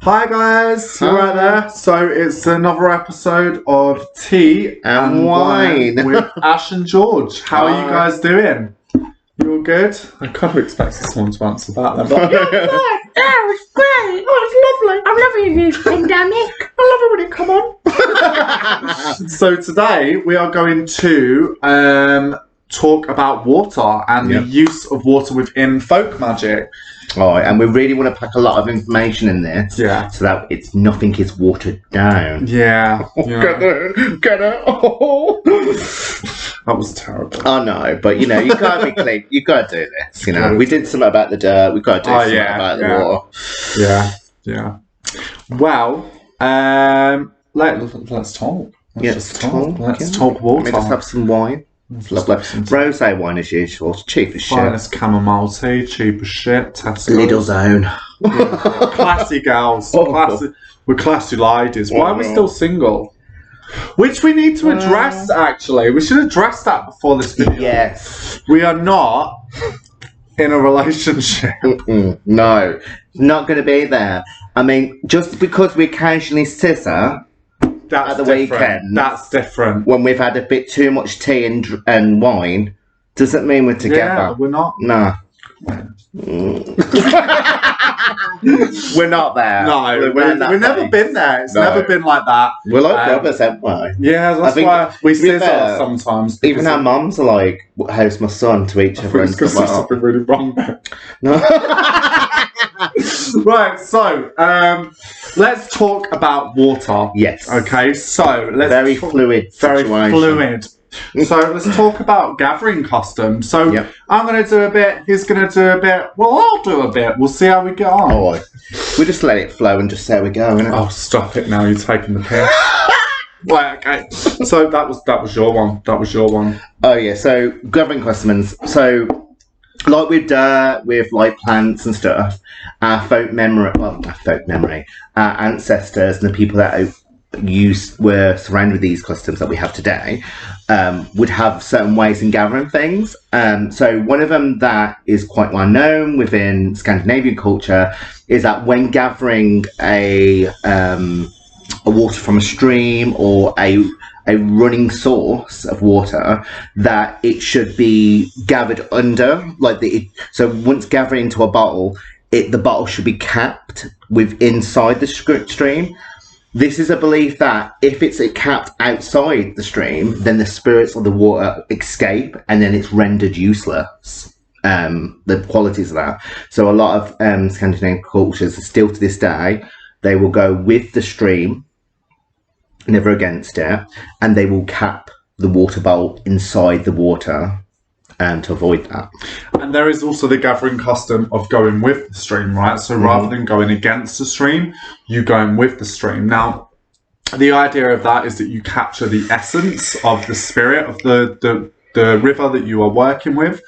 Hi guys, you're right there. So it's another episode of Tea and Wine with Ash and George. How are you guys doing? You all good? I kind of expected someone to answer that then. But Yeah, it was great. Oh, it's lovely. I'm loving this pandemic. I love it when it come on. So today we are going to talk about water and the use of water within folk magic. Oh, and we really want to pack a lot of information in this, so that nothing is watered down. Yeah. Get it. Oh. That was terrible. I know, but you gotta be clean. You gotta do this. We did something about the dirt. We gotta do something about the water. Yeah. Well, let's talk. Let's talk water. Let's have some wine. It's lovely. Rosé wine as usual. It's cheap as shit. Finest chamomile tea, cheap as shit. Tesco. Lidl's own. Classy girls. We're classy ladies. Why are we still single? Which we need to address, actually. We should address that before this video. Yes. We are not in a relationship. No. Not going to be there. I mean, just because we occasionally scissor... That's at the different. weekend. That's different. When we've had a bit too much tea and wine, doesn't mean we're together. Yeah, we're not. No. We're not there. No, we've never been there. It's never been like that. We're like brothers, aren't we? Yeah, that's why we scissor sometimes. Even our mums are like, how's my son, to each other and stuff like that. Something really wrong there. No. Right, so let's talk about water. Yes. Okay, so let's very fluid situation. So let's talk about gathering customs. So I'm going to do a bit, he's going to do a bit, well, I'll do a bit. We'll see how we get on. Oh, we just let it flow and just see how we go, innit? Oh, stop it now, you're taking the piss. Right, okay. So that was your one. That was your one. Oh, yeah, so gathering customs. So... like with dirt, with like plants and stuff, our our ancestors and the people that were surrounded with these customs that we have today, would have certain ways in gathering things. So one of them that is quite well known within Scandinavian culture is that when gathering a water from a stream or a running source of water, that it should be gathered under, so once gathered into a bottle, the bottle should be capped inside the stream. This is a belief that if it's capped outside the stream, then the spirits of the water escape and then it's rendered useless. The qualities of that. So a lot of Scandinavian cultures, still to this day, they will go with the stream, never against it, and they will cap the water bowl inside the water to avoid that. And there is also the gathering custom of going with the stream, right? So rather than going against the stream, you going with the stream. Now, the idea of that is that you capture the essence of the spirit of the river that you are working with.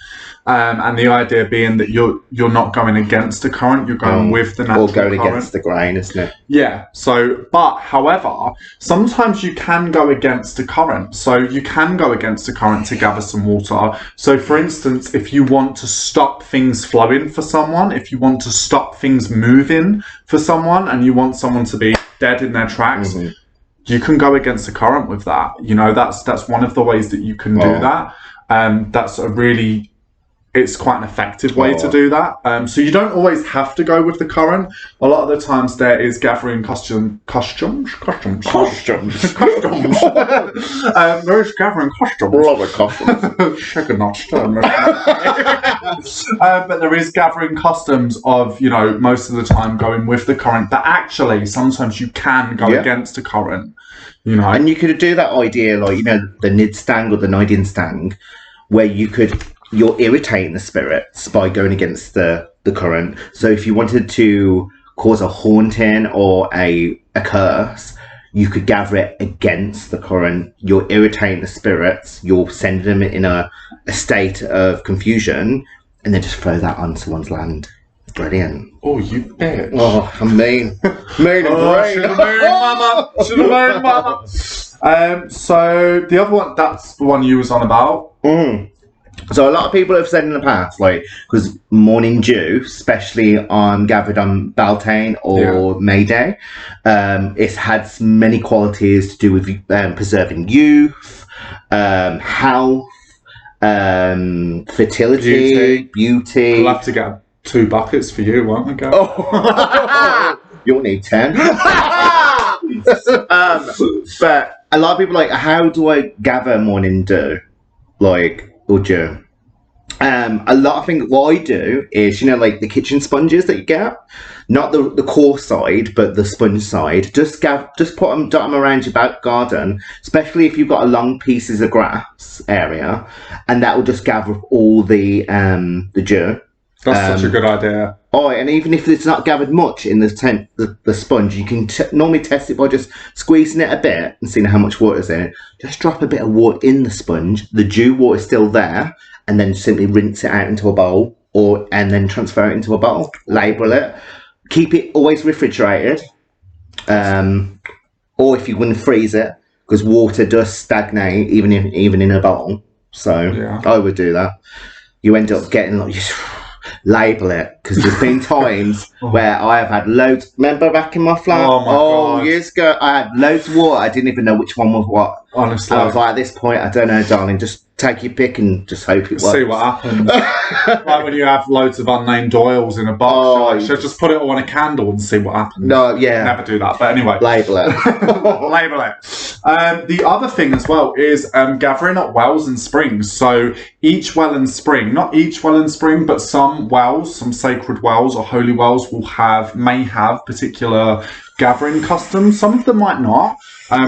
And the idea being that you're not going against the current, you're going with the natural current. Or going against the grain, isn't it? Yeah. So, however, sometimes you can go against the current. So you can go against the current to gather some water. So, for instance, if you want to stop things flowing for someone, if you want to stop things moving for someone, and you want someone to be dead in their tracks, you can go against the current with that. That's one of the ways that you can do that. That's it's quite an effective way to do that. So you don't always have to go with the current. A lot of the times there is gathering costumes. There is gathering costumes. Love a costume. Sugar not stir. But there is gathering customs of, most of the time going with the current. But actually, sometimes you can go against the current. And you could do that idea, like, the Nid Stang or the Nidin Stang, where you're irritating the spirits by going against the current. So if you wanted to cause a haunting or a curse, you could gather it against the current. You're irritating the spirits. You're sending them in a state of confusion, and then just throw that on someone's land. Brilliant. Oh, you bitch. Oh, I'm mean. Mean and great. Should have known, mama. So the other one, that's the one you was on about. So a lot of people have said in the past, like, because morning dew, especially on gathered on Beltane or May Day, it's had many qualities to do with preserving youth, health, fertility, beauty. I'll have to get 2 buckets for you, won't I, Gav? Oh. You'll need 10. But a lot of people are like, how do I gather morning dew? Like, or dew? A lot of things, what I do is, like the kitchen sponges that you get, not the core side, but the sponge side. Just dot them around your back garden, especially if you've got a long pieces of grass area, and that will just gather up all the dew. That's such a good idea. Oh, and even if it's not gathered much in the sponge, you can normally test it by just squeezing it a bit and seeing how much water is in it. Just drop a bit of water in the sponge. The dew water is still there, and then simply rinse it out into a bowl, and then transfer it into a bowl. Label it. Keep it always refrigerated, or if you want to freeze it, because water does stagnate even in a bowl. So I would do that. You end up getting like. Label it, because there's been times where I have had loads. Remember back in my flat? Oh my God. Years ago, I had loads of water. I didn't even know which one was what. Honestly, I was like, at this point, I don't know, darling. Just take your pick and just hope it works. See what happens. Like when you have loads of unnamed oils in a box, just put it all on a candle and see what happens. No, yeah, never do that. But anyway, label it. Label it. The other thing as well is gathering at wells and springs. So each well and spring, not each well and spring, but some wells, some sacred wells or holy wells may have particular gathering customs. Some of them might not.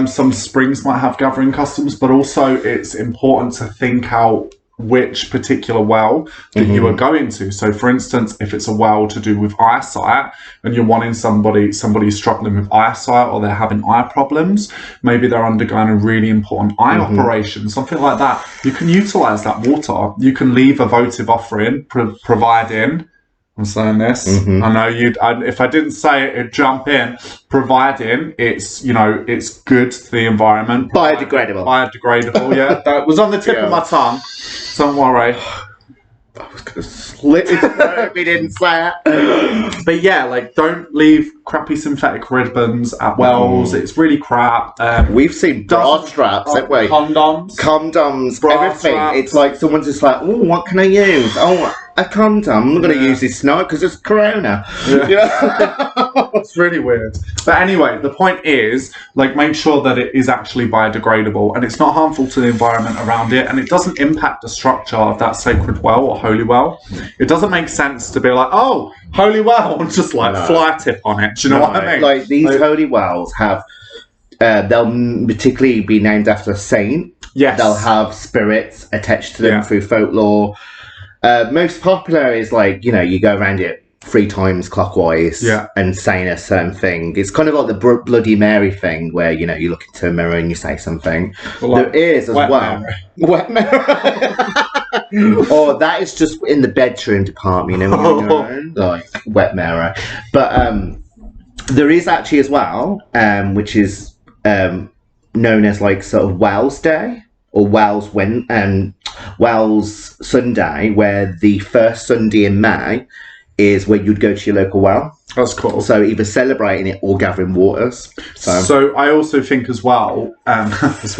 Some springs might have gathering customs, but also it's important to think out which particular well that you are going to. So for instance, if it's a well to do with eyesight and you're wanting somebody's struggling with eyesight or they're having eye problems, maybe they're undergoing a really important eye operation, something like that, you can utilize that water. You can leave a votive offering, providing, I'm saying this, I know if I didn't say it, it'd jump in, providing it's good to the environment. Biodegradable, yeah. That was on the tip of my tongue. Don't worry. I was going to slit his throat if he didn't say it. But yeah, like, don't leave crappy synthetic ribbons at wells. It's really crap. We've seen bra straps, haven't we? Condoms, bra everything. Straps. It's like someone's just like, oh, what can I use? Oh, a condom. I'm not going to use this tonight because it's Corona. It's really weird. But anyway, the point is, like, make sure that it is actually biodegradable and it's not harmful to the environment around it, and it doesn't impact the structure of that sacred well or holy well. It doesn't make sense to be like, oh, holy well, and just like fly tip on it. Do you know what I mean? Like, these holy wells have, they'll particularly be named after a saint. Yes. They'll have spirits attached to them through folklore. Most popular is like, you go around it 3 times clockwise and saying a certain thing. It's kind of like the Bloody Mary thing where, you look into a mirror and you say something. Well, there is as well. Wet Mary. Or that is just in the bedroom department, like Wet Mary. But there is actually as well, which is known as like sort of Wells Day. Or Wells Sunday, where the first Sunday in May is where you'd go to your local well. That's cool. So either celebrating it or gathering waters. So I also think as well, I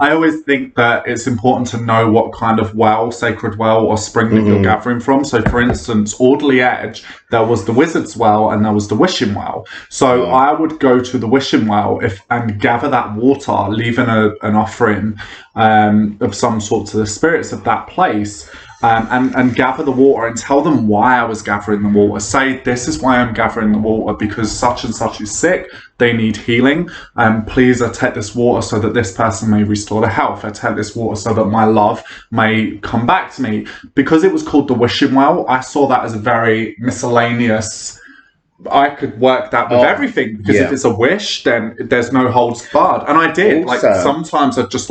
always think that it's important to know what kind of well, sacred well or spring that you're gathering from. So for instance, Audley Edge, there was the Wizard's Well and there was the Wishing Well. So I would go to the Wishing Well and gather that water, leaving an offering of some sort to the spirits of that place. And gather the water and tell them why I was gathering the water. Say, this is why I'm gathering the water, because such and such is sick, they need healing. Please, I take this water so that this person may restore their health. I take this water so that my love may come back to me. Because it was called the Wishing Well, I saw that as a very miscellaneous. I could work that with everything, because if it's a wish, then there's no holds barred. And I did. Also, like, sometimes I'd just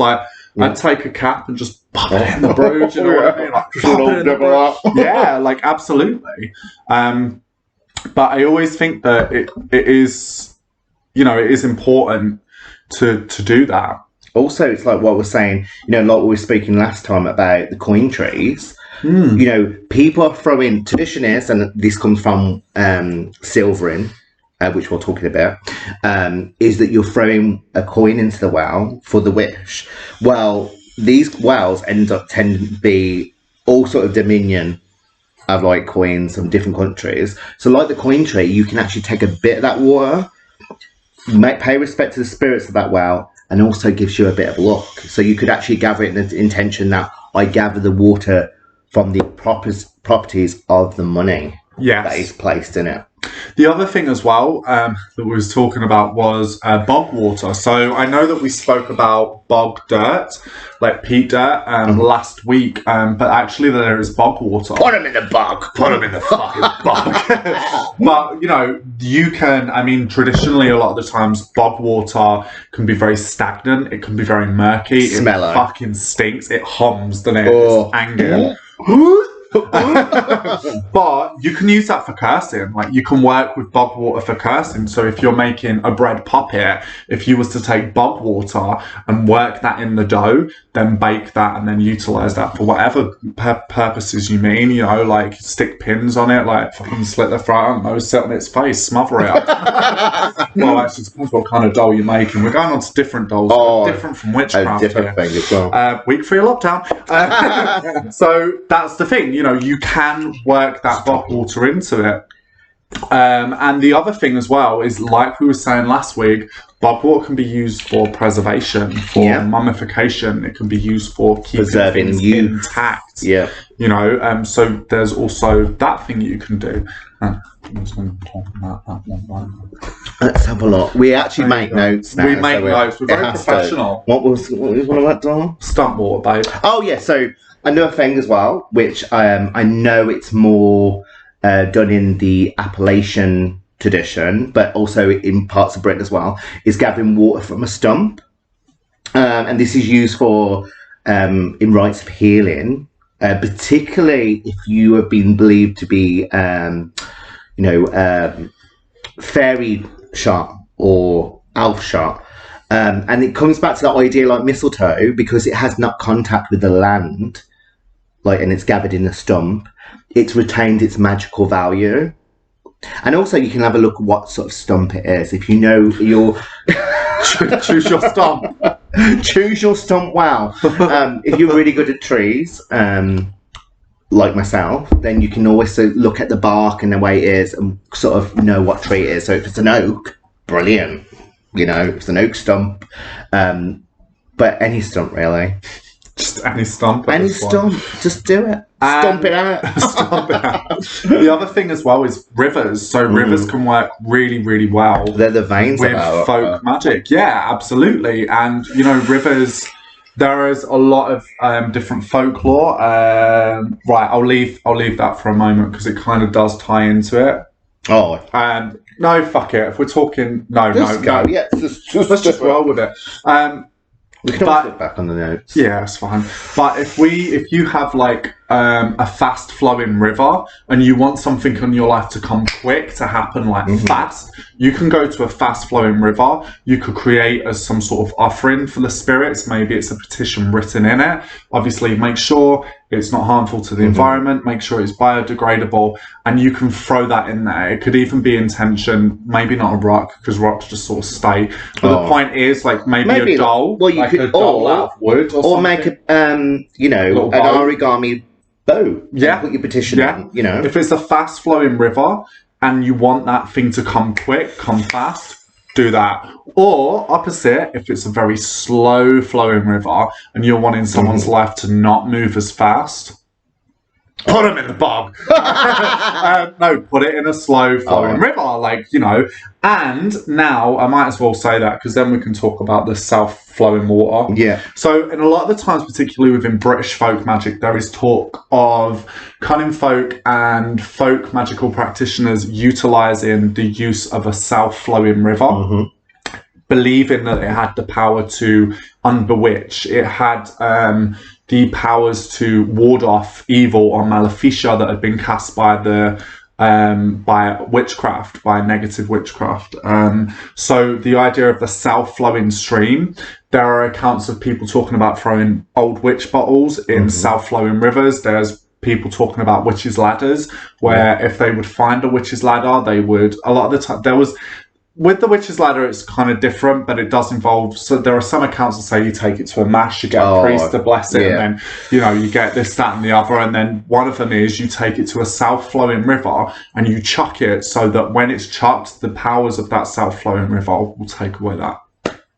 I'd take a cap and just pop it in the brood, you know what I mean? Like, pop it in the brood. Yeah, like, absolutely. But I always think that it is, it is important to do that. Also, it's like what we're saying, like we were speaking last time about the coin trees. People are throwing, tradition is, and this comes from silvering, which we're talking about, is that you're throwing a coin into the well for the wish. Well, these wells tend to be all sort of dominion of like coins from different countries. So like the coin tree, you can actually take a bit of that water, pay respect to the spirits of that well, and also gives you a bit of luck. So you could actually gather it in the intention that I gather the water from the properties of the money that is placed in it. The other thing as well that we was talking about was bog water. So I know that we spoke about bog dirt, like peat dirt, last week, but actually there is bog water. Put them in the bog. Put them in the fucking bog. But, you can, traditionally a lot of the times bog water can be very stagnant. It can be very murky. It fucking stinks. It hums, doesn't it? It's angry. But you can use that for cursing. Like, you can work with bog water for cursing. So if you're making a bread puppet, if you was to take bog water and work that in the dough, then bake that and then utilize that for whatever purposes you mean, like stick pins on it, like fucking slit the throat, I don't know, sit on its face, smother it up. Well, actually, it depends what kind of dough you're making. We're going on to different dolls, different from witchcraft. Different thing as well. Week 3 of lockdown. So that's the thing, you can work that bog water into it. And the other thing as well is, like we were saying last week, bog water can be used for preservation, for mummification. It can be used for keeping things intact. Yeah. So there's also that thing you can do. I'm just going to talk about that one. Let's have a look. We actually make notes now. We make notes. We're very professional. What was one of that, Dom? Stump water, babe. Oh, yeah. So another thing as well, which I know it's more done in the Appalachian tradition, but also in parts of Britain as well, is gathering water from a stump. And this is used for in rites of healing, particularly if you have been believed to be, fairy shot or elf shot. And it comes back to that idea like mistletoe, because it has not contact with the land, and it's gathered in a stump. It's retained its magical value. And also you can have a look at what sort of stump it is. If you know your... Choose your stump. Choose your stump well. If you're really good at trees, like myself, then you can always look at the bark and the way it is and sort of know what tree it is. So if it's an oak, brilliant. It's an oak stump. But any stump, really. Just any stump. Any stump. Just do it. Stomp it out. Stomp it out. The other thing as well is rivers. So rivers can work really, really well. They're the veins with folk magic. Yeah, absolutely. And, rivers, there is a lot of different folklore. Right, I'll leave that for a moment because it kind of does tie into it. Oh. No, fuck it. If we're talking... No. Yeah, let's just roll with it. We can always look back on the notes. Yeah, it's fine. But if you have a fast flowing river and you want something in your life to come quick, to happen fast, you can go to a fast flowing river. You could create as some sort of offering for the spirits. Maybe it's a petition written in it. Obviously, make sure it's not harmful to the environment. Make sure it's biodegradable, and you can throw that in there. It could even be intention, maybe not a rock, because rocks just sort of stay. But the point is, maybe a doll. Well, you could, a doll out of wood, or make an origami boat. Yeah, put your petition in. If it's a fast flowing river and you want that thing to come quick, come fast, do that. Or opposite, if it's a very slow flowing river and you're wanting someone's life to not move as fast, put them in the bog. No, put it in a slow flowing river, And now I might as well say that, because then we can talk about the self-flowing water. Yeah. So in a lot of the times, particularly within British folk magic, there is talk of cunning folk and folk magical practitioners utilising the use of a self-flowing river. Believing that it had the power to unbewitch. It had the powers to ward off evil or maleficia that had been cast by the by witchcraft, by negative witchcraft. So the idea of the self-flowing stream, there are accounts of people talking about throwing old witch bottles in self-flowing rivers. There's people talking about witches' ladders, where if they would find a witch's ladder, they would, a lot of the time, with the witch's ladder, it's kind of different, but it does involve, so there are some accounts that say you take it to a mass, you get a priest to bless it, and then, you get this, that, and the other, and then one of them is you take it to a self-flowing river and you chuck it so that when it's chucked, the powers of that self-flowing river will take away that.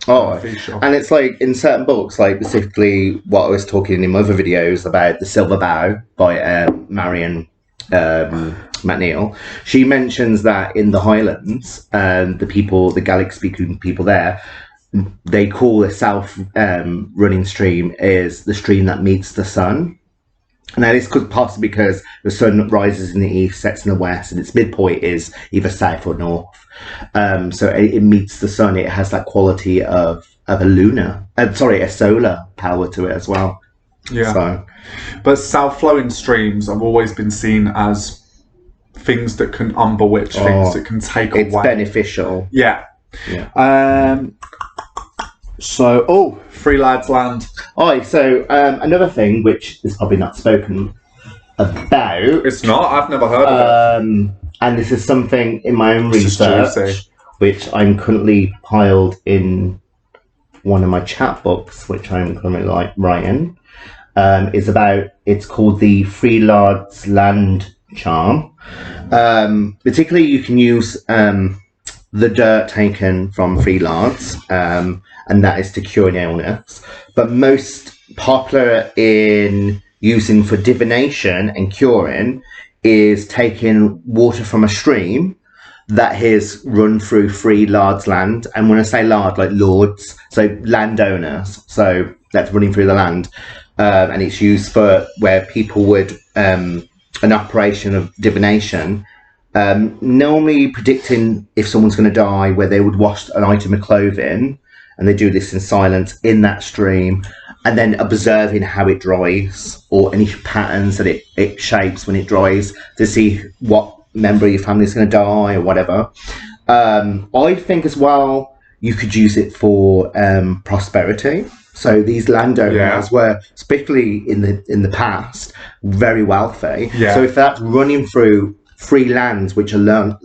And it's like in certain books, like specifically what I was talking in other videos about the Silver Bow by Marion McNeil, she mentions that in the Highlands, the Gaelic speaking people there, they call a running stream is the stream that meets the sun. Now this could possibly because the sun rises in the east, sets in the west, and its midpoint is either south or north. So it meets the sun. It has that quality of a solar power to it as well. Yeah. So. But self-flowing streams have always been seen as things that can unbewitch, things that can take away. It's beneficial. Yeah. Free Lads Land. So another thing which is probably not spoken about. It's not. I've never heard of it. And this is something in my own research, which I'm currently piled in one of my chat books, which I'm currently writing. It's called the Free Lads Land charm. Particularly, you can use the dirt taken from Free Lads, and that is to cure an illness. But most popular in using for divination and curing is taking water from a stream that is run through Free Lads land. And when I say lard, like lords, so landowners. So that's running through the land. And it's used for where people would, an operation of divination, normally predicting if someone's going to die, where they would wash an item of clothing, and they do this in silence in that stream, and then observing how it dries or any patterns that it shapes when it dries to see what member of your family is going to die or whatever. I think as well you could use it for prosperity. So these landowners were, especially in the past, very wealthy. Yeah. So if that's running through free lands which are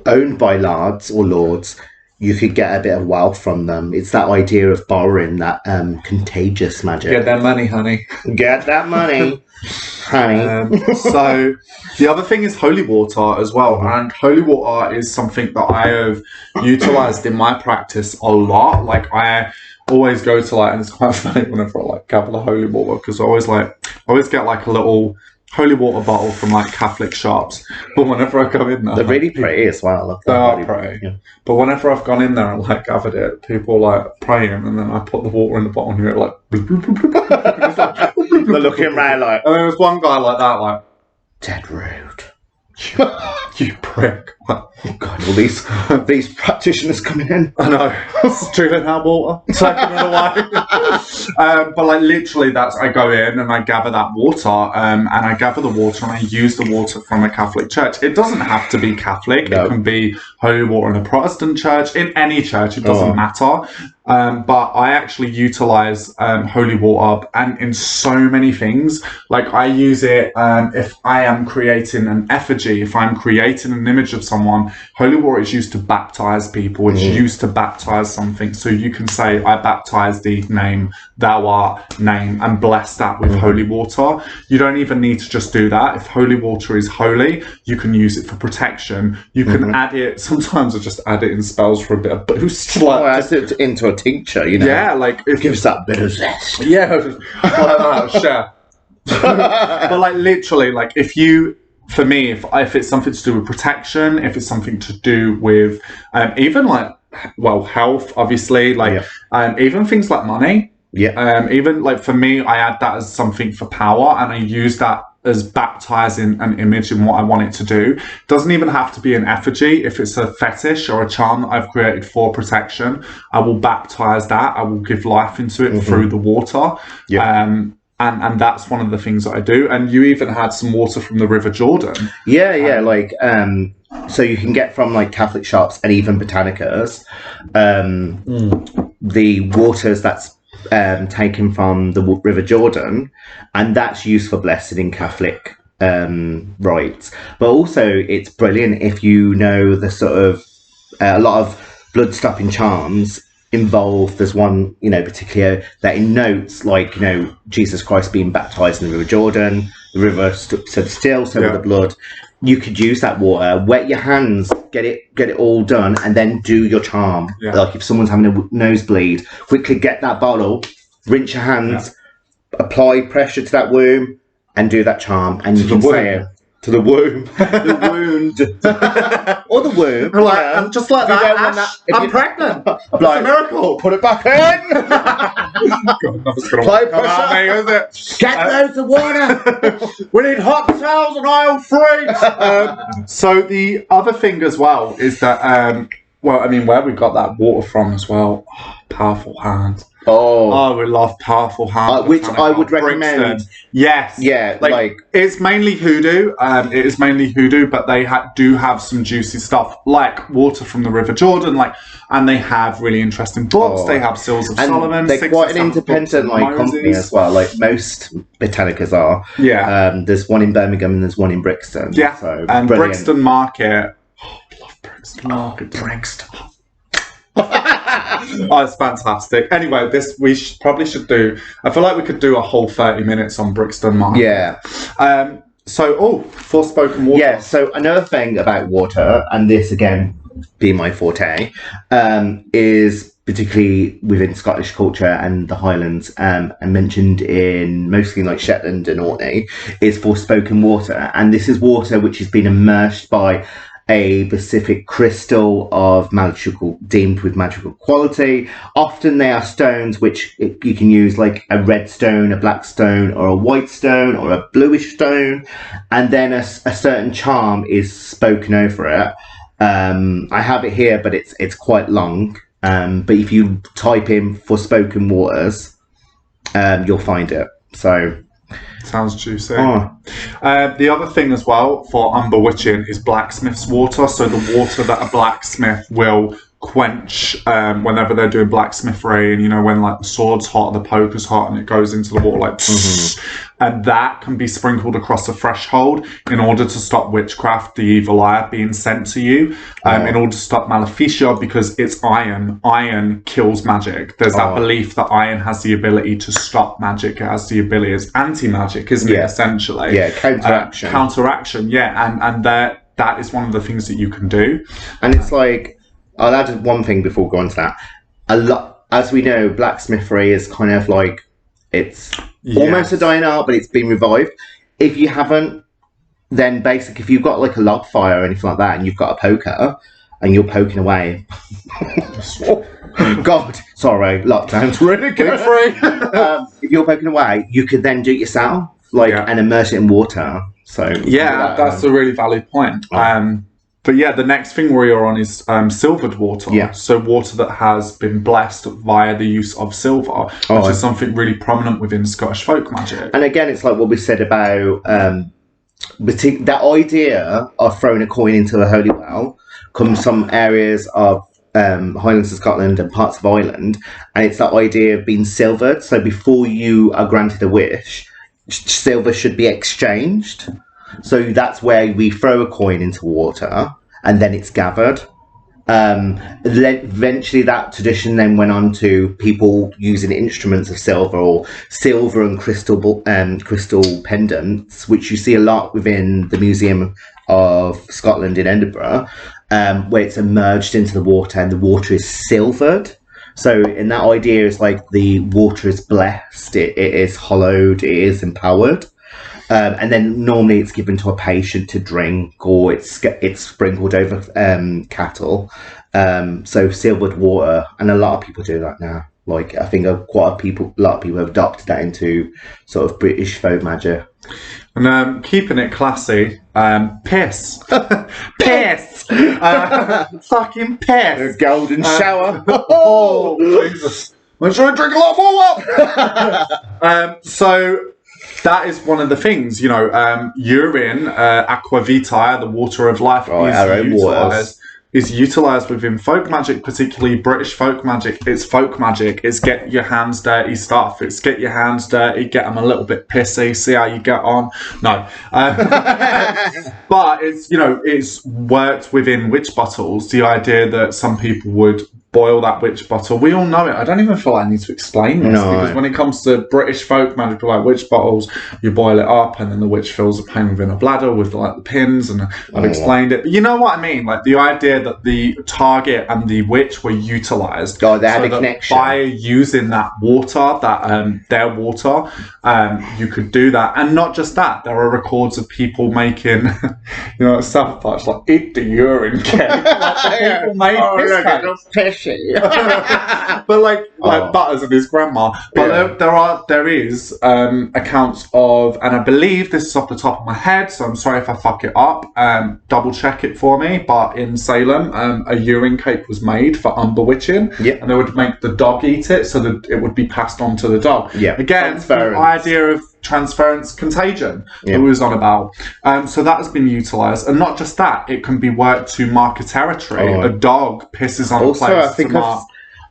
owned by lards or lords, you could get a bit of wealth from them. It's that idea of borrowing that contagious magic. Get that money, honey. Get that money, honey. So the other thing is holy water as well. And holy water is something that I have utilised in my practice a lot. Like I always go to and it's quite funny whenever I gather the holy water, because I always get a little holy water bottle from Catholic shops, but whenever I go in there, they're really pretty as well. They are pretty. Yeah. But whenever I've gone in there and gathered it, people are praying, and then I put the water in the bottle and you're they're looking around and there was one guy like that, dead rude. You prick. Oh God, all these practitioners coming in. I know. Stealing our water, taking it away. But literally I go in and I gather that water, and I gather the water and I use the water from a Catholic church. It doesn't have to be Catholic. No. It can be holy water in a Protestant church, in any church, it doesn't matter. But I actually utilize holy water and in so many things. I use it if I am creating an effigy, if I'm creating an image of someone. Holy water is used to baptize people. It's used to baptize something. So you can say, I baptize thee, name, thou art, name, and bless that with holy water. You don't even need to just do that. If holy water is holy, you can use it for protection. You can add it. Sometimes I just add it in spells for a bit of boost. Add it into a tincture, Yeah, it gives that bit of zest. Yeah, share. But literally, for me, if it's something to do with protection, if it's something to do with even health, obviously, even things like money. Yeah. Even for me, I add that as something for power, and I use that as baptizing an image in what I want it to do. It doesn't even have to be an effigy. If it's a fetish or a charm that I've created for protection, I will baptize that. I will give life into it through the water. Yeah. And that's one of the things that I do. And you even had some water from the River Jordan. Yeah, like so you can get from like Catholic shops and even Botanicas the waters that's taken from the River Jordan, and that's used for blessing in Catholic rites. But also, it's brilliant if you know the sort of a lot of blood stopping charms involved. There's one, particular that in notes, like, Jesus Christ being baptized in the River Jordan, the river stood still, so with the blood. You could use that water, wet your hands, get it all done, and then do your charm. Yeah. Like if someone's having a nosebleed, quickly get that bottle, rinse your hands, apply pressure to that wound, and do that charm, and you can say it. To the womb, the wound, or the womb. And just like that, I'm pregnant. It's a miracle. Put it back in. Apply pressure. Get loads of water. We need hot towels and aisle free. So the other thing as well is that, where we got that water from as well, powerful hands. Oh, we love powerful hands, which I would recommend. Brixton. Yes, yeah, like it's mainly hoodoo. It is mainly hoodoo, but they do have some juicy stuff like water from the River Jordan, and they have really interesting books. They have Seals of Solomon. They're quite an independent company as well. Like most Botanicas are. Yeah. There's one in Birmingham and there's one in Brixton. Yeah. So and brilliant. Brixton Market. Oh, I love Brixton Market. Brixton. Oh, it's fantastic. Anyway, we probably should do. I feel like we could do a whole 30 minutes on Brixton Market. Yeah. Forspoken water. Yeah. So another thing about water, and this again being my forte, is particularly within Scottish culture and the Highlands, and mentioned in mostly like Shetland and Orkney, is Forspoken water, and this is water which has been immersed by a specific crystal deemed with magical quality. Often they are stones which you can use, like a red stone, a black stone, or a white stone, or a bluish stone, and then a certain charm is spoken over it. I have it here, but it's quite long. But if you type in Forspoken waters, you'll find it. So. Sounds juicy. The other thing as well for unbewitching is blacksmith's water. So the water that a blacksmith will quench whenever they're doing blacksmithery, and when like the sword's hot, the poker's hot, and it goes into the water like, and that can be sprinkled across a threshold in order to stop witchcraft, the evil eye being sent to you, in order to stop maleficia, because it's iron. Iron kills magic. There's that belief that iron has the ability to stop magic. It has the ability. It's anti-magic, isn't it? Essentially, counteraction. Counteraction, and that is one of the things that you can do. And it's like, I'll add one thing before going to that. As we know, blacksmithery is kind of like, it's almost a dying art, but it's been revived. If you haven't, then basically, if you've got like a log fire or anything like that, and you've got a poker, and you're poking away. God, sorry, lockdown's really good. If you're poking away, you could then do it yourself, and immerse it in water. So that's a really valid point. But the next thing we are on is silvered water. Yeah. So water that has been blessed via the use of silver, which is something really prominent within Scottish folk magic. And again, it's like what we said about that idea of throwing a coin into a holy well comes from areas of Highlands of Scotland and parts of Ireland, and it's that idea of being silvered. So before you are granted a wish, silver should be exchanged. So that's where we throw a coin into water, and then it's gathered. Eventually, that tradition then went on to people using instruments of silver, or silver and crystal pendants, which you see a lot within the Museum of Scotland in Edinburgh, where it's immersed into the water, and the water is silvered. So, in that idea, is like the water is blessed, it is hallowed, it is empowered. And then normally it's given to a patient to drink, or it's sprinkled over cattle. So silvered water, and a lot of people do that now. Like, I think a lot of people have adopted that into sort of British folk magic. And keeping it classy, piss. Piss! Fucking piss! A golden shower. Oh, Jesus. Make sure you drink a lot more water. So that is one of the things, urine, aqua vitae, the water of life, is utilised within folk magic, particularly British folk magic. It's folk magic. It's get your hands dirty stuff. It's get your hands dirty, get them a little bit pissy, see how you get on. No. But it's worked within witch bottles. The idea that some people would boil that witch bottle. We all know it. I don't even feel like I need to explain this because when it comes to British folk magic, like witch bottles, you boil it up and then the witch fills a pain within a bladder with the pins, and I've explained it. But you know what I mean? Like the idea that the target and the witch were utilised. God, they had a connection. By using that water, their water, you could do that. And not just that, there are records of people making, South Park's like, eat the urine cake. Like, people made piss cake. But like Butters and his grandma. But there is accounts of, and I believe this is off the top of my head, so I'm sorry if I fuck it up. Double check it for me. But in Salem, a urine cake was made for unbewitching, and they would make the dog eat it so that it would be passed on to the dog. Again, the idea of transference contagion that we was on about. So that has been utilised, and not just that, it can be worked to mark a territory. A dog pisses on a place to mark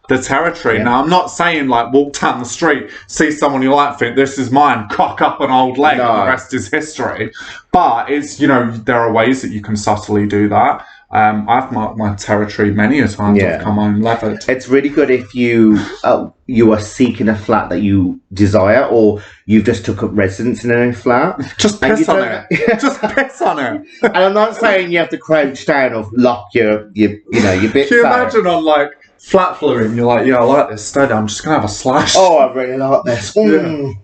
the territory. Now, I'm not saying like walk down the street, see someone you like, think this is mine, cock up an old leg, and the rest is history. But it's there are ways that you can subtly do that. I've marked my territory many a time. I've come home leathered. It's really good if you are seeking a flat that you desire, or you've just took up residence in a flat. Just piss on it. Just piss on it. And I'm not saying you have to crouch down or lock your bits. Can you imagine on like flat fluid, you're like, I like this steady, I'm just gonna have a slash. Oh, I really like this. And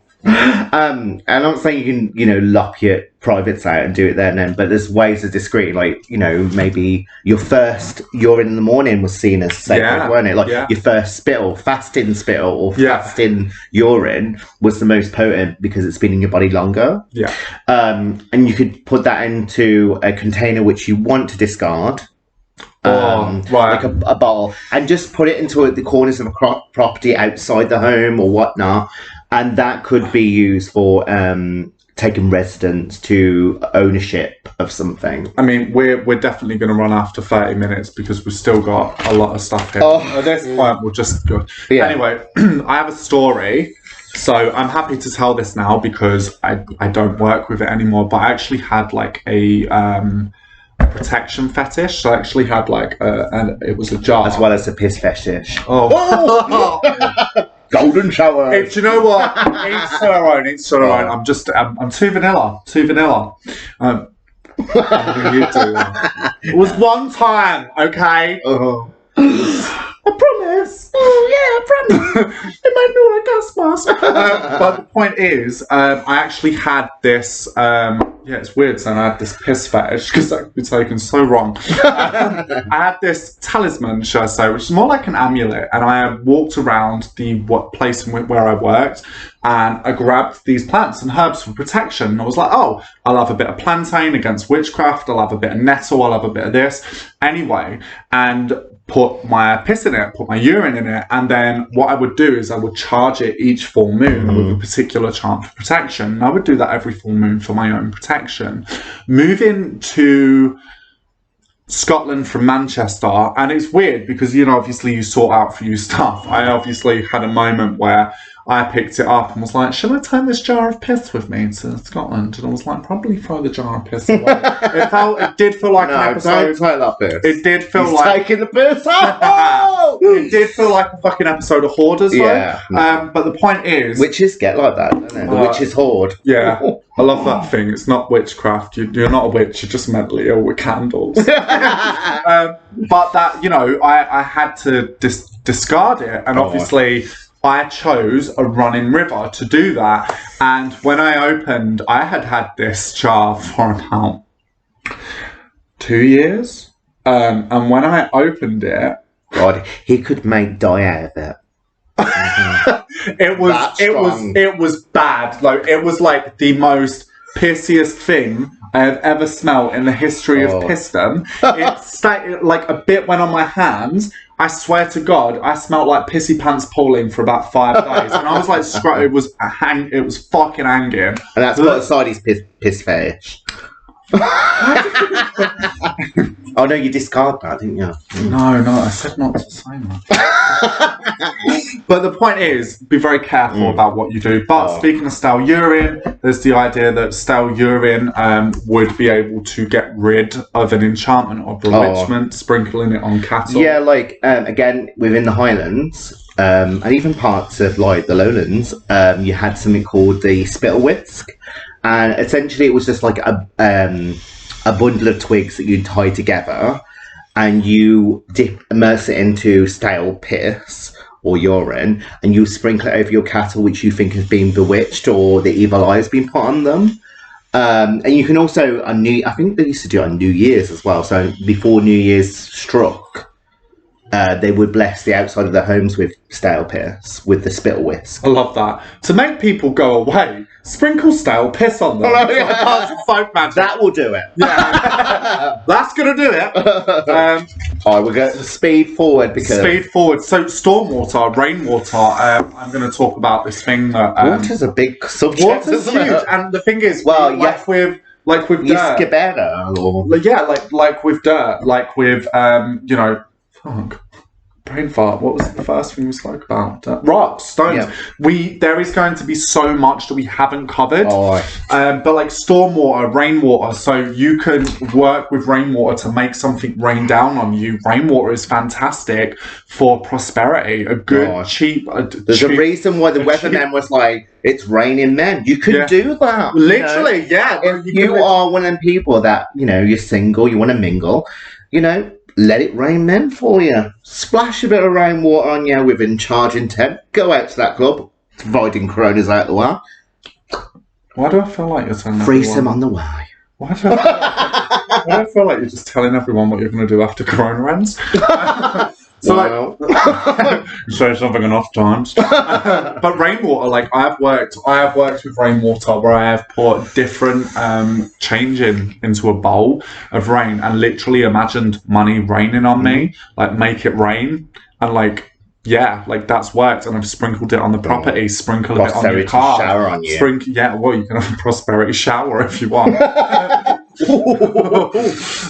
I'm not saying you can, lock your privates out and do it there and then, but there's ways of discreet, like, maybe your first urine in the morning was seen as sacred, weren't it? Like your first spittle, fasting spittle or fasting urine was the most potent because it's been in your body longer. And you could put that into a container which you want to discard. Like a bottle, and just put it into the corners of a property outside the home or whatnot. And that could be used for taking residence to ownership of something. I mean, we're definitely going to run after 30 minutes because we've still got a lot of stuff here. At this point, we'll just go. Anyway, I have a story. So I'm happy to tell this now because I don't work with it anymore. But I actually had like a protection fetish. So I actually had like and it was a jar. As well as a piss fetish. Golden shower. Do you know what? Each their own. Each their own. I'm too vanilla. I'm gonna you do. It was one time, okay? I promise. I promise. It might be like gas mask. But the point is, I actually had this. It's weird saying I had this piss fetish because that could be taken so wrong. I had this talisman, shall I say, which is more like an amulet, and I walked around the place where I worked, and I grabbed these plants and herbs for protection. And I was like, I'll have a bit of plantain against witchcraft. I'll have a bit of nettle. I'll have a bit of this. Anyway, and put my piss in it, put my urine in it, and then what I would do is I would charge it each full moon with a particular charm for protection. And I would do that every full moon for my own protection. Moving to Scotland from Manchester, and it's weird because, obviously you sort out for you stuff. I obviously had a moment where I picked it up and was like, should I take this jar of piss with me to Scotland? And I was like, probably throw the jar of piss away. It did feel like an episode. Don't take that piss. It did feel He's taking the piss. It did feel like a fucking episode of Hoarders, though. But the point is, witches get like that, don't they? The witches hoard. Yeah, I love that thing. It's not witchcraft. You're not a witch. You're just mentally ill with candles. But that, I had to discard it, and obviously I chose a running river to do that. And when I opened, I had this jar for about 2 years. And when I opened it, God, he could make dye out of it. It was bad. Like, it was like the most pissiest thing I have ever smelled in the history of pissdom. Like a bit went on my hands. I swear to God, I smelled like pissy pants pooling for about 5 days, and I was like, it was fucking hanging. And that's what Sadie's piss fetish. Oh no, you discard that, didn't you? No, I said not to say that. But the point is, be very careful about what you do. But speaking of stale urine, there's the idea that stale urine would be able to get rid of an enchantment or bewitchment, sprinkling it on cattle. Yeah, like again within the Highlands. And even parts of like the Lowlands, you had something called the spittle whisk, and essentially it was just like a bundle of twigs that you tie together, and you immerse it into stale piss or urine, and you sprinkle it over your cattle, which you think has been bewitched or the evil eye has been put on them. And you can also I think they used to do it on New Year's as well. So before New Year's struck, they would bless the outside of their homes with stale piss, with the spittle whisk. I love that. To make people go away, sprinkle stale piss on them. Folk magic. That will do it. Yeah. That's going to do it. Alright, we're going to speed forward because... Speed forward. So, stormwater, rainwater, I'm going to talk about this thing that... water's a big subject, water's isn't huge. it? And the thing is, well, like with dirt... Or... Yeah, like with dirt, like with, you know... Fuck. Brain fart. What was the first thing we spoke about? Rocks, stones. Yeah. There is going to be so much that we haven't covered. Oh. But like stormwater, rainwater, so you can work with rainwater to make something rain down on you. Rainwater is fantastic for prosperity. A good, cheap... There's a reason why the weatherman was like, it's raining men. You can do that. Literally, If you are one of them people that, you know, you're single, you want to mingle, you know... Let it rain men for you. Splash a bit of rainwater on you within charging 10. Go out to that club, providing Corona's out the way. Why do I feel like you're telling Threesome on the way. Why do I feel like you're just telling everyone what you're going to do after Corona ends? So say something enough times. But rainwater, like I have worked with rainwater where I have put different changing into a bowl of rain and literally imagined money raining on me, like make it rain, and like that's worked, and I've sprinkled it on the property, sprinkled it on your car, shower on you. You can have a prosperity shower if you want.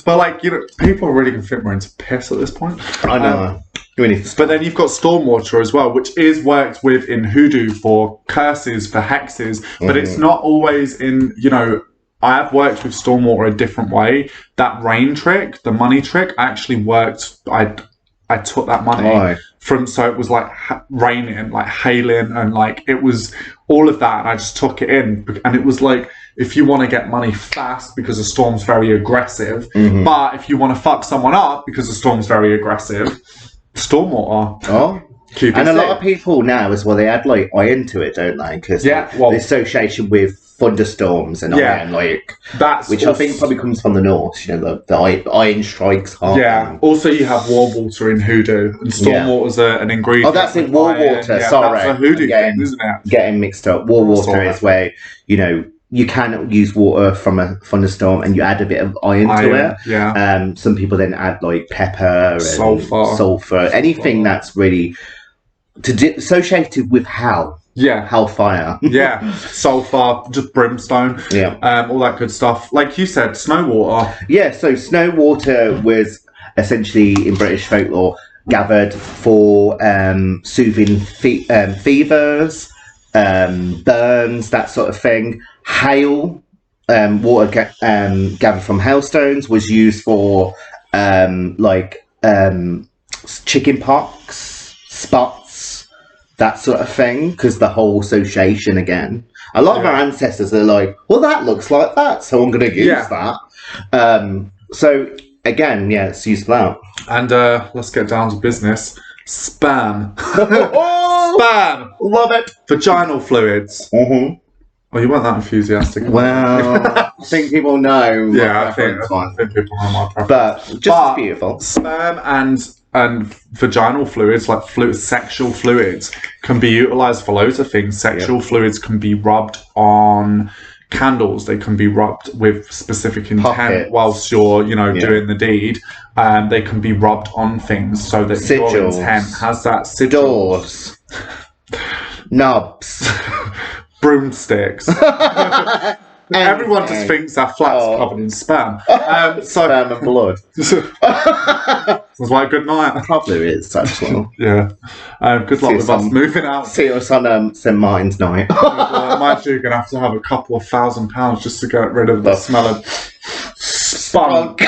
But like, you know, people really can fit more into piss at this point. I know. But then you've got stormwater as well, which is worked with in hoodoo for curses, for hexes, but it's not always in, you know, I have worked with stormwater a different way. That rain trick, the money trick, actually worked. I took that money from, so it was like raining, like hailing, and like it was all of that, and I just took it in, and it was like, if you want to get money fast because a storm's very aggressive, but if you want to fuck someone up because a storm's very aggressive, stormwater. And a lot of people now as well, they add like iron to it, don't they? Because the association with thunderstorms and iron, like which I think probably comes from the north. You know, the iron strikes hard. Yeah. Also, you have war water in hoodoo, and stormwater's an ingredient. Oh, that's in war water. Yeah, sorry, that's a hoodoo thing, isn't it? Getting mixed up. War water is where, you know, you can use water from a thunderstorm and you add a bit of iron to it. Yeah. Some people then add like pepper and sulfur, anything that's really associated with hell. Yeah. Hellfire. Yeah. Sulfur, just brimstone. Yeah. All that good stuff. Like you said, snow water. Yeah, so snow water was essentially in British folklore gathered for soothing fevers, burns, that sort of thing. Hail, water gathered from hailstones was used for chicken pox, spots, that sort of thing, because the whole association again. A lot of our ancestors are like, well, that looks like that, so I'm going to use that. So again, it's used for that. And let's get down to business. Sperm. Sperm! Love it! Vaginal fluids. Oh, you weren't that enthusiastic. Well, I think people know. Yeah, I think people know my preference. But just beautiful. Sperm and vaginal fluids, like sexual fluids, can be utilised for loads of things. Sexual fluids can be rubbed on candles, they can be rubbed with specific intent Pockets. whilst you're, doing the deed. They can be rubbed on things so that your Sigils. intent has that sigil. Doors. Knobs. Broomsticks. Everyone just thinks our flat's covered in sperm. Sperm and blood. Sounds like a good night. Probably is, actually. Yeah. Good luck with us moving out. See us on St. Martin's night. I'm actually going to have a couple of £1,000 just to get rid of the smell of spunk.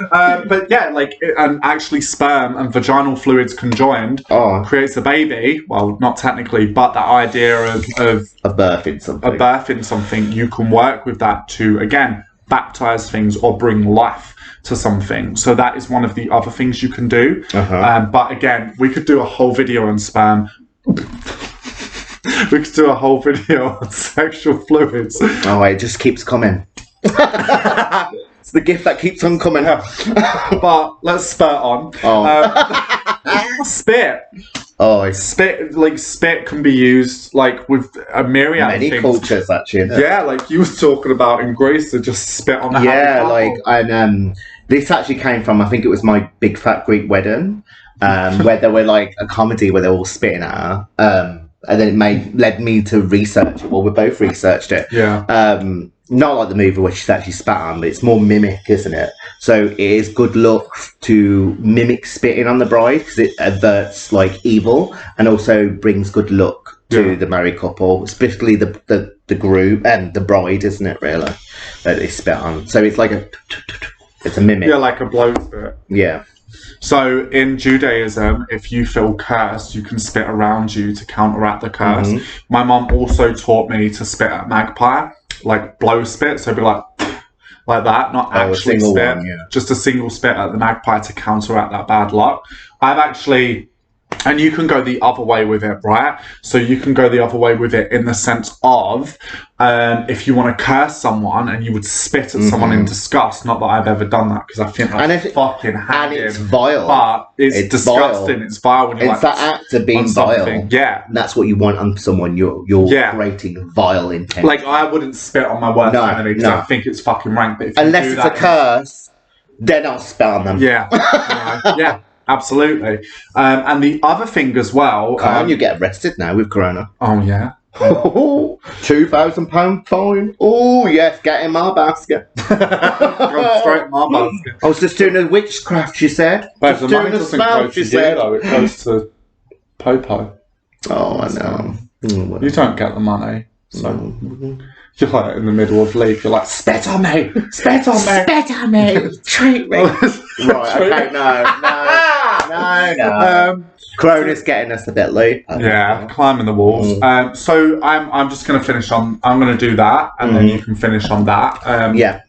But yeah, and actually sperm and vaginal fluids conjoined creates a baby. Well, not technically, but that idea of a birth in something. You can work with that to, again, baptize things or bring life to something. So that is one of the other things you can do. But again, we could do a whole video on sperm. We could do a whole video on sexual fluids. Oh, it just keeps coming. It's the gift that keeps on coming. But let's spurt on. Spit. Spit can be used with a myriad of things. Many cultures, actually. Yeah, like you was talking about in Greece, they just spit on the and this actually came from, I think it was My Big Fat Greek Wedding, where there were a comedy where they were all spitting at her. And then it led me to research it. Well, we both researched it. Yeah. Not like the movie where she's actually spat on, but it's more mimic, isn't it? So it is good luck to mimic spitting on the bride because it averts evil and also brings good luck to the married couple, especially the groom and the bride, isn't it? Really, that they spit on. So it's it's a mimic. Yeah, like a blow spit. Yeah. So in Judaism, if you feel cursed, you can spit around you to counteract the curse. My mum also taught me to spit at magpie, blow spit. So it'd be like that, not actually spit, just a single spit at the magpie to counteract that bad luck. And you can go the other way with it, right? So you can go the other way with it in the sense of if you want to curse someone and you would spit at someone in disgust. Not that I've ever done that because I think that's fucking hanging. And it's vile. But it's disgusting. Vile. It's vile when you're it's that act of being vile. Yeah. And that's what you want on someone. You're creating vile intent. I wouldn't spit on my worst enemy because I think it's fucking rank. But if unless it's a curse, then I'll spit on them. Yeah. Yeah. Absolutely. And the other thing as well... Can't you get arrested now with Corona? Oh, yeah. £2,000 fine. Oh, yes, get in my basket. Go straight in my basket. I was just doing a witchcraft, she said. But the money doesn't go to you, though. It goes to Popo. Oh, I know. You don't get the money. So... You're in the middle of leave. You're spit on me! Spit on me! Spit on me! Treat me! Right, okay, no. Corona's getting us a bit late. Yeah, climbing the walls. So I'm just going to finish on... I'm going to do that, and then you can finish on that. Yeah.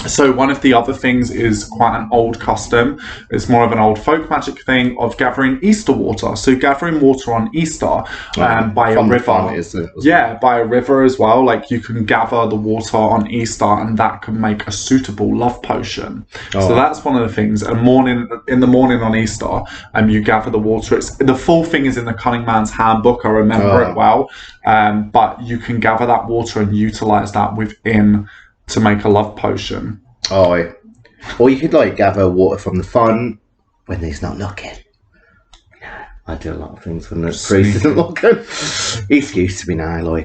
So one of the other things is quite an old custom. It's more of an old folk magic thing of gathering Easter water. So gathering water on Easter by a river. Yeah, by a river as well. You can gather the water on Easter and that can make a suitable love potion. So that's one of the things. In the morning on Easter, you gather the water. The full thing is in the Cunning Man's Handbook. I remember it well. But you can gather that water and utilise that within... to make a love potion. Or you could gather water from the font when he's not looking. I do a lot of things when the priest isn't looking. He's used to me now,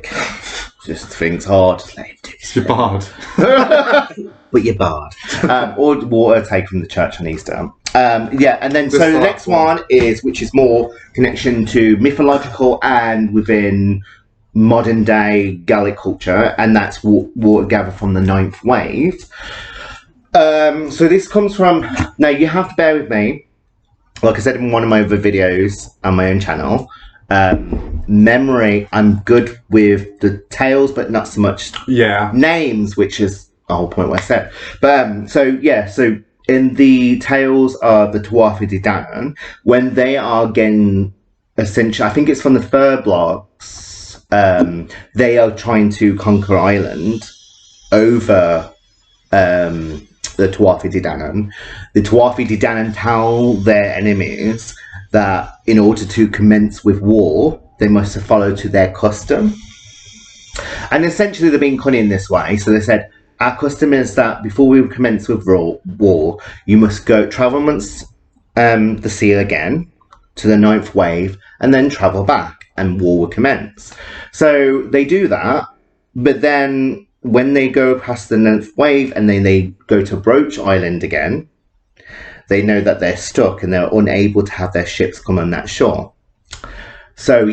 just things hard. Let him do his You're barred. But you're barred. Or water taken from the church on Easter. And then the next one is, which is more connection to mythological and within modern day Gallic culture, and that's water gathered from the ninth wave. So this comes from, now you have to bear with me, like I said in one of my other videos on my own channel, memory, I'm good with the tales but not so much names, which is the whole point what I said. But so in the tales of the Tuatha De Danann, when they are getting essentially, I think it's from the Fur Blocks, they are trying to conquer Ireland over the Tuatha De Danann. The Tuatha De Danann tell their enemies that in order to commence with war, they must follow to their custom. And essentially they've been cunning this way. So they said, our custom is that before we commence with war, you must go travel amongst the seal again to the 9th wave and then travel back and war will commence. So they do that, but then when they go past the 9th wave and then they go to Broach Island again, they know that they're stuck and they're unable to have their ships come on that shore. So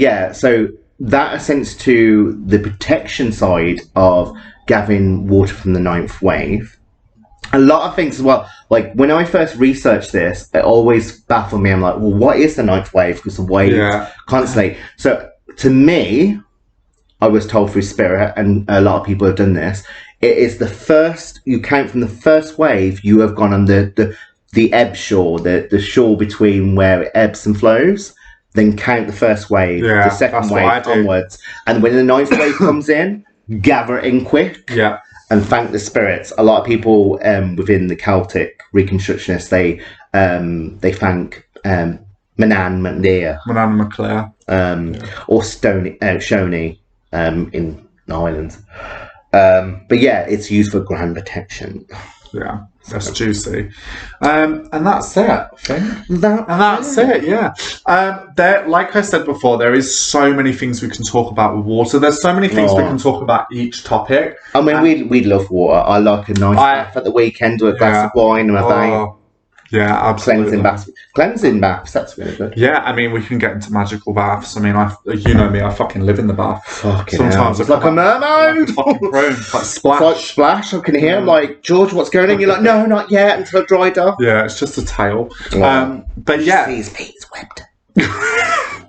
that ascends to the protection side of gathering water from the 9th wave. A lot of things as well, like when I first researched this, it always baffled me. I'm like, well, what is the 9th wave? Because the waves constantly. So to me, I was told through spirit, and a lot of people have done this, it is the first, you count from the first wave, you have gone on the ebb shore, the shore between where it ebbs and flows. Then count the first wave, the second wave onwards. And when the 9th wave comes in, gather in quick and thank the spirits. A lot of people within the Celtic Reconstructionists, they thank Manan MacLear, or Shoney in Ireland. But yeah, it's used for grand protection. Yeah, that's juicy. And that's it, I think. That's it, yeah. Like I said before, there is so many things we can talk about with water. There's so many things we can talk about each topic. I mean, we love water. I like a nice bath at the weekend with a glass of wine and a vein. Yeah, absolutely. Cleansing baths, that's really good. Yeah, I mean, we can get into magical baths. I mean, you know me, I fucking live in the bath. Sometimes it's like a mermaid. Like a fucking prone, like Splash. It's like Splash. I can hear him like, George, what's going on? You're like, no, not yet, until I've dried up. Yeah, it's just a tail. But yeah. His feet is webbed.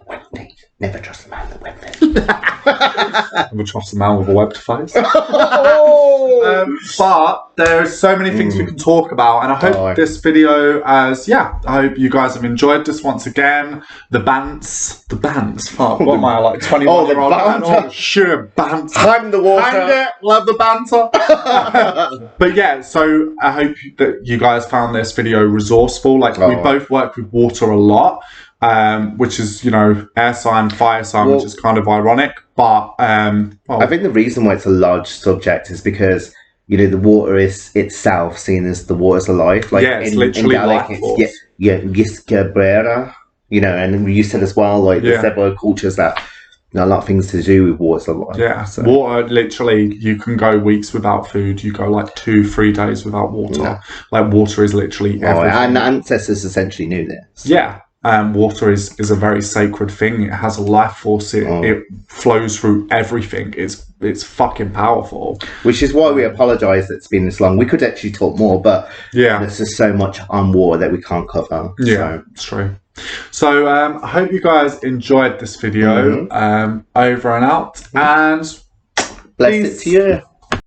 Webbed feet. Never trust a man with webbed feet. Never trust a man with a webbed face. But there's so many things we can talk about, and I hope this video I hope you guys have enjoyed this once again. The bants. Fuck, what am I, like 21-year-old man? Oh, sure, bants. Hang the water. Hang it, love the banter. But yeah, so I hope that you guys found this video resourceful. Like, we both work with water a lot. Which is, air sign, fire sign, which is kind of ironic, but I think the reason why it's a large subject is because the water is itself seen as the water's alive. Like it's literally in Gaelic, it's Giscabrera, and you said as well, like there's several cultures that a lot of things to do with water's alive. Yeah, so. Water, literally, you can go weeks without food. You go like 2-3 days without water. Yeah. Like water is literally everything. And the ancestors essentially knew this. Yeah. Water is a very sacred thing. It has a life force. It flows through everything. It's fucking powerful. Which is why we apologise that it's been this long. We could actually talk more, but there's just so much on water that we can't cover. Yeah, it's true. So I hope you guys enjoyed this video. Over and out, and bless it to you.